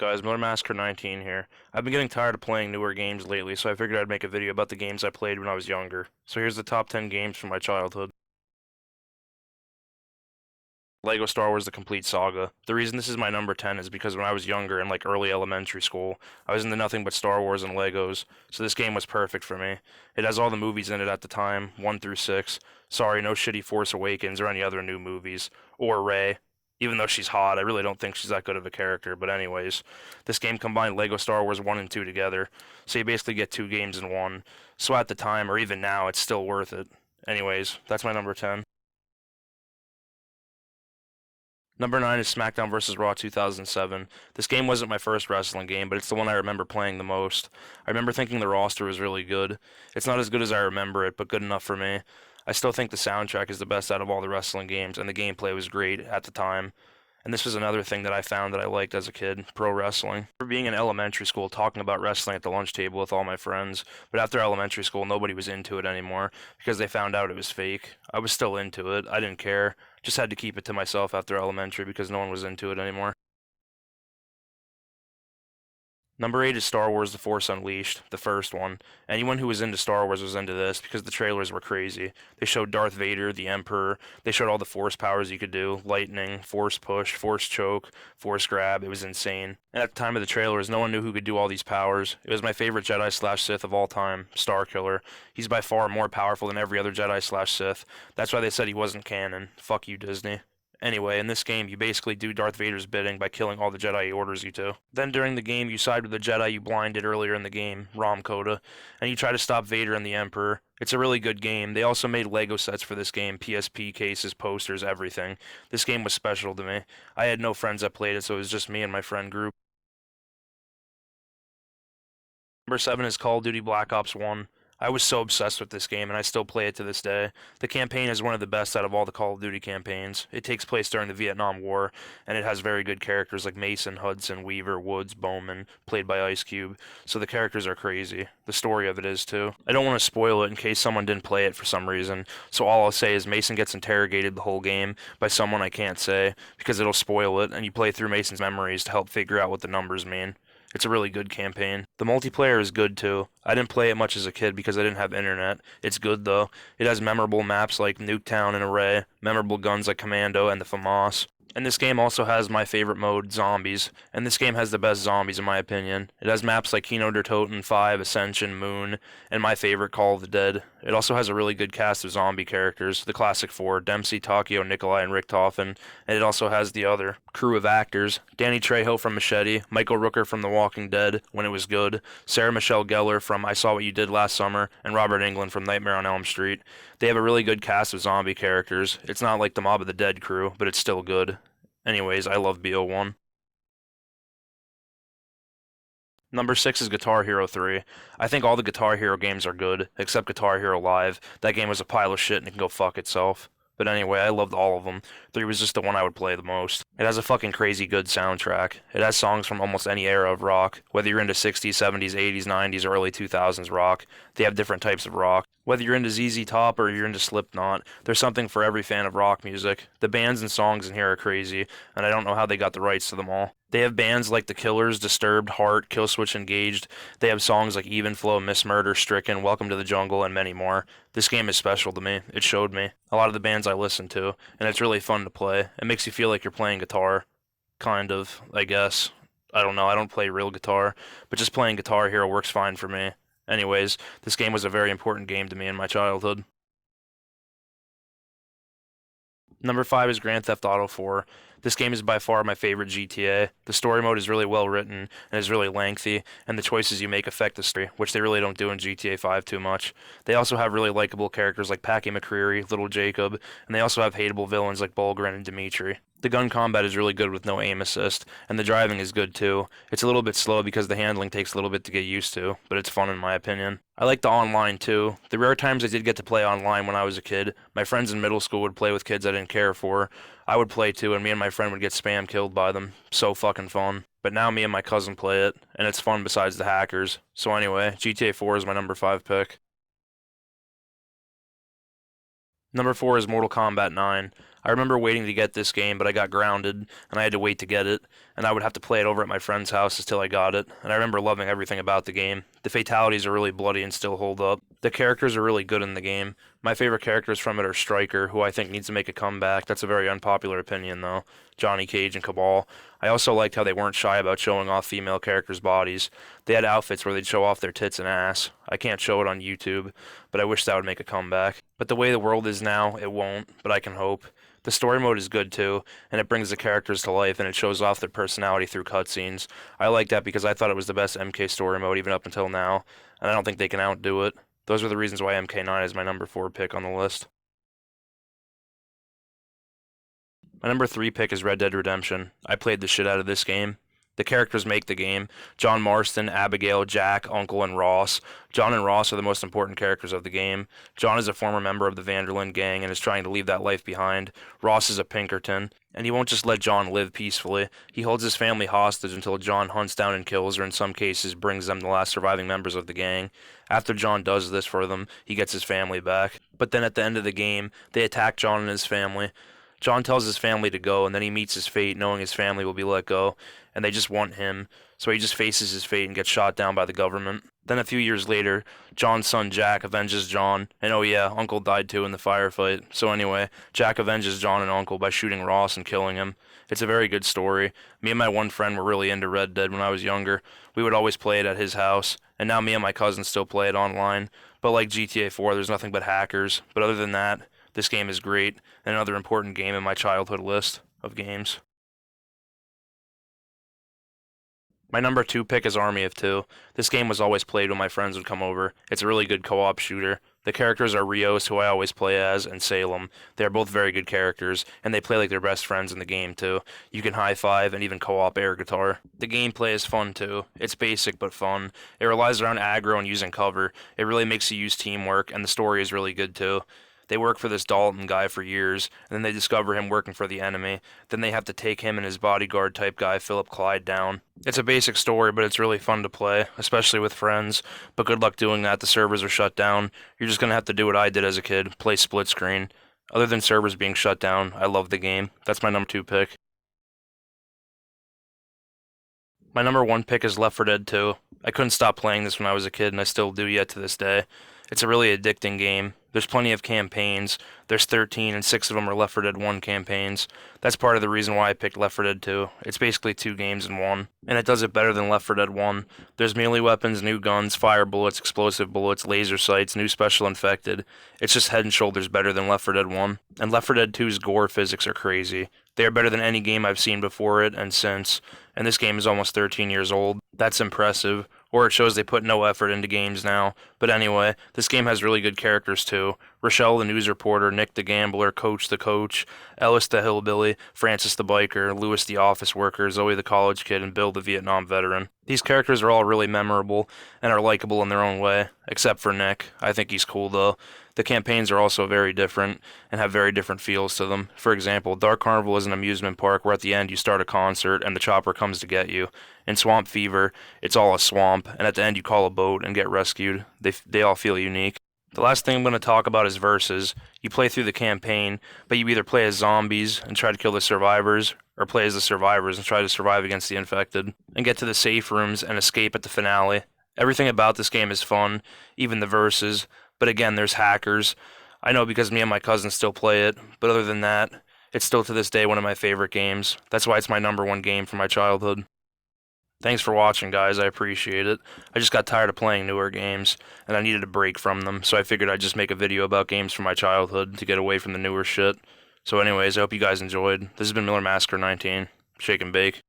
Guys, Miller Massacre 19 here. I've been getting tired of playing newer games lately, so I figured I'd make a video about the games I played when I was younger. So here's the top 10 games from my childhood. Lego Star Wars The Complete Saga. The reason this is my number 10 is because when I was younger in like early elementary school, I was into nothing but Star Wars and Legos, so this game was perfect for me. It has all the movies in it at the time, 1 through 6. Sorry, no shitty Force Awakens or any other new movies. Or Rey. Even though she's hot, I really don't think she's that good of a character, but anyways. This game combined Lego Star Wars 1 and 2 together, so you basically get two games in one. So at the time, or even now, it's still worth it. Anyways, that's my number 10. Number 9 is Smackdown vs. Raw 2007. This game wasn't my first wrestling game, but it's the one I remember playing the most. I remember thinking the roster was really good. It's not as good as I remember it, but good enough for me. I still think the soundtrack is the best out of all the wrestling games, and the gameplay was great at the time. And this was another thing that I found that I liked as a kid, pro wrestling. For being in elementary school, talking about wrestling at the lunch table with all my friends, but after elementary school, nobody was into it anymore because they found out it was fake. I was still into it. I didn't care. Just had to keep it to myself after elementary because no one was into it anymore. Number 8 is Star Wars The Force Unleashed, the first one. Anyone who was into Star Wars was into this because the trailers were crazy. They showed Darth Vader, the Emperor, they showed all the Force powers you could do, lightning, Force push, Force choke, Force grab, it was insane. And at the time of the trailers, no one knew who could do all these powers. It was my favorite Jedi/Sith of all time, Starkiller. He's by far more powerful than every other Jedi/Sith. That's why they said he wasn't canon. Fuck you, Disney. Anyway, in this game, you basically do Darth Vader's bidding by killing all the Jedi he orders you to. Then during the game, you side with the Jedi you blinded earlier in the game, Rom Coda, and you try to stop Vader and the Emperor. It's a really good game. They also made Lego sets for this game, PSP cases, posters, everything. This game was special to me. I had no friends that played it, so it was just me and my friend group. Number 7 is Call of Duty Black Ops 1. I was so obsessed with this game, and I still play it to this day. The campaign is one of the best out of all the Call of Duty campaigns. It takes place during the Vietnam War, and it has very good characters like Mason, Hudson, Weaver, Woods, Bowman, played by Ice Cube. So the characters are crazy. The story of it is too. I don't want to spoil it in case someone didn't play it for some reason, so all I'll say is Mason gets interrogated the whole game by someone I can't say, because it'll spoil it, and you play through Mason's memories to help figure out what the numbers mean. It's a really good campaign. The multiplayer is good too. I didn't play it much as a kid because I didn't have internet. It's good though. It has memorable maps like Nuketown and Array, memorable guns like Commando and the FAMAS. And this game also has my favorite mode, Zombies. And this game has the best zombies in my opinion. It has maps like Kino der Toten 5, Ascension, Moon, and my favorite, Call of the Dead. It also has a really good cast of zombie characters, the classic four, Dempsey, Takio, Nikolai, and Richtofen. And it also has the other crew of actors, Danny Trejo from Machete, Michael Rooker from The Walking Dead, when it was good, Sarah Michelle Gellar from I Saw What You Did Last Summer, and Robert Englund from Nightmare on Elm Street. They have a really good cast of zombie characters. It's not like the Mob of the Dead crew, but it's still good. Anyways, I love BO1. Number 6 is Guitar Hero 3. I think all the Guitar Hero games are good, except Guitar Hero Live. That game was a pile of shit and it can go fuck itself. But anyway, I loved all of them. 3 was just the one I would play the most. It has a fucking crazy good soundtrack. It has songs from almost any era of rock, whether you're into 60s, 70s, 80s, 90s, or early 2000s rock. They have different types of rock. Whether you're into ZZ Top or you're into Slipknot, there's something for every fan of rock music. The bands and songs in here are crazy, and I don't know how they got the rights to them all. They have bands like The Killers, Disturbed, Heart, Killswitch Engaged. They have songs like Even Flow, Miss Murder, Stricken, Welcome to the Jungle, and many more. This game is special to me. It showed me a lot of the bands I listen to, and it's really fun to play. It makes you feel like you're playing guitar, kind of, I guess. I don't know, I don't play real guitar, but just playing Guitar Hero works fine for me. Anyways, this game was a very important game to me in my childhood. Number 5 is Grand Theft Auto 4. This game is by far my favorite GTA. The story mode is really well written and is really lengthy, and the choices you make affect the story, which they really don't do in GTA 5 too much. They also have really likable characters like Packy McCreary, Little Jacob, and they also have hateable villains like Bulgren and Dimitri. The gun combat is really good with no aim assist, and the driving is good too. It's a little bit slow because the handling takes a little bit to get used to, but it's fun in my opinion. I like the online too. The rare times I did get to play online when I was a kid, my friends in middle school would play with kids I didn't care for. I would play too, and me and my friend would get spam killed by them. So fucking fun. But now me and my cousin play it, and it's fun besides the hackers. So anyway, GTA 4 is my number 5 pick. Number 4 is Mortal Kombat 9. I remember waiting to get this game, but I got grounded, and I had to wait to get it. and I would have to play it over at my friend's house until I got it, and I remember loving everything about the game. The fatalities are really bloody and still hold up. The characters are really good in the game. My favorite characters from it are Stryker, who I think needs to make a comeback. That's a very unpopular opinion, though. Johnny Cage and Cabal. I also liked how they weren't shy about showing off female characters' bodies. They had outfits where they'd show off their tits and ass. I can't show it on YouTube, but I wish that would make a comeback. But the way the world is now, it won't, but I can hope. The story mode is good too, and it brings the characters to life and it shows off their personality through cutscenes. I like that because I thought it was the best MK story mode even up until now, and I don't think they can outdo it. Those are the reasons why MK9 is my number 4 pick on the list. My number 3 pick is Red Dead Redemption. I played the shit out of this game. The characters make the game. John Marston, Abigail, Jack, Uncle, and Ross. John and Ross are the most important characters of the game. John is a former member of the Vanderlyn gang and is trying to leave that life behind. Ross is a Pinkerton, and he won't just let John live peacefully. He holds his family hostage until John hunts down and kills, or in some cases brings them the last surviving members of the gang. After John does this for them, he gets his family back. But then at the end of the game, they attack John and his family. John tells his family to go, and then he meets his fate, knowing his family will be let go, and they just want him, so he just faces his fate and gets shot down by the government. Then a few years later, John's son Jack avenges John, and oh yeah, Uncle died too in the firefight. So anyway, Jack avenges John and Uncle by shooting Ross and killing him. It's a very good story. Me and my one friend were really into Red Dead when I was younger. We would always play it at his house, and now me and my cousin still play it online. But like GTA 4, there's nothing but hackers. But other than that, this game is great, and another important game in my childhood list of games. My number 2 pick is Army of Two. This game was always played when my friends would come over. It's a really good co-op shooter. The characters are Rios, who I always play as, and Salem. They are both very good characters, and they play like they're best friends in the game too. You can high-five and even co-op air guitar. The gameplay is fun too. It's basic but fun. It relies around aggro and using cover. It really makes you use teamwork, and the story is really good too. They work for this Dalton guy for years, and then they discover him working for the enemy. Then they have to take him and his bodyguard type guy, Philip Clyde, down. It's a basic story, but it's really fun to play, especially with friends. But good luck doing that, the servers are shut down. You're just gonna have to do what I did as a kid, play split screen. Other than servers being shut down, I love the game. That's my number 2 pick. My number 1 pick is Left 4 Dead 2. I couldn't stop playing this when I was a kid, and I still do yet to this day. It's a really addicting game. There's plenty of campaigns. There's 13, and 6 of them are Left 4 Dead 1 campaigns. That's part of the reason why I picked Left 4 Dead 2. It's basically 2 games in one, and it does it better than Left 4 Dead 1. There's melee weapons, new guns, fire bullets, explosive bullets, laser sights, new special infected. It's just head and shoulders better than Left 4 Dead 1. And Left 4 Dead 2's gore physics are crazy. They are better than any game I've seen before it and since, and this game is almost 13 years old. That's impressive. Or it shows they put no effort into games now. But anyway, this game has really good characters too. Rochelle the news reporter, Nick the gambler, Coach the coach, Ellis the hillbilly, Francis the biker, Lewis the office worker, Zoe the college kid, and Bill the Vietnam veteran. These characters are all really memorable and are likable in their own way, except for Nick. I think he's cool though. The campaigns are also very different and have very different feels to them. For example, Dark Carnival is an amusement park where at the end you start a concert and the chopper comes to get you. In Swamp Fever, it's all a swamp, and at the end you call a boat and get rescued. They all feel unique. The last thing I'm going to talk about is versus. You play through the campaign, but you either play as zombies and try to kill the survivors, or play as the survivors and try to survive against the infected, and get to the safe rooms and escape at the finale. Everything about this game is fun, even the verses, but again, there's hackers. I know because me and my cousins still play it, but other than that, it's still to this day one of my favorite games. That's why it's my number 1 game from my childhood. Thanks for watching, guys. I appreciate it. I just got tired of playing newer games, and I needed a break from them, so I figured I'd just make a video about games from my childhood to get away from the newer shit. So anyways, I hope you guys enjoyed. This has been Miller Massacre 19. Shake and bake.